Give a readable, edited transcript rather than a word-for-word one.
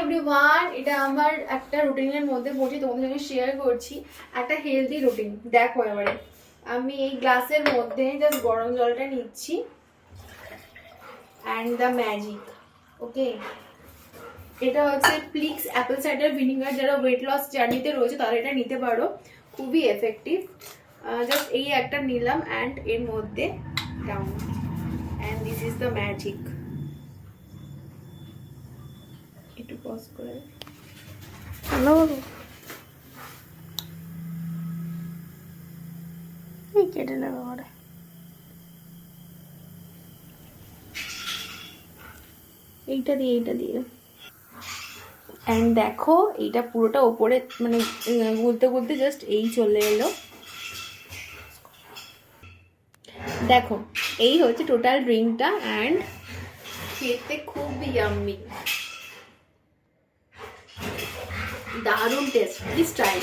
Everyone, এটা আমার একটা রুটিনের মধ্যে পড়ছি, তোমাদের সঙ্গে শেয়ার করছি একটা হেলদি রুটিন। দেখো এবারে আমি এই গ্লাসের মধ্যে জাস্ট গরম জলটা নিচ্ছি অ্যান্ড দ্য ম্যাজিক। ওকে, এটা হচ্ছে প্লিক্স অ্যাপেল সাইডার ভিনিগার। যারা ওয়েট লস জার্নিতে রয়েছে তারা এটা নিতে পারো, খুবই এফেক্টিভ। জাস্ট এই একটা নিলাম অ্যান্ড এর মধ্যে down, and this is the magic. একটু পজ করে হ্যালো, এই কেটে নেবে পরে। এইটা দিয়ে অ্যান্ড দেখো এইটা পুরোটা ওপরে মানে গুলতে গুলতে জাস্ট এই চলে এলো। দেখো এই হচ্ছে টোটাল ড্রিঙ্কটা অ্যান্ড খেতে খুবই ইয়াম্মি, দারুণ টেস্ট। Please try.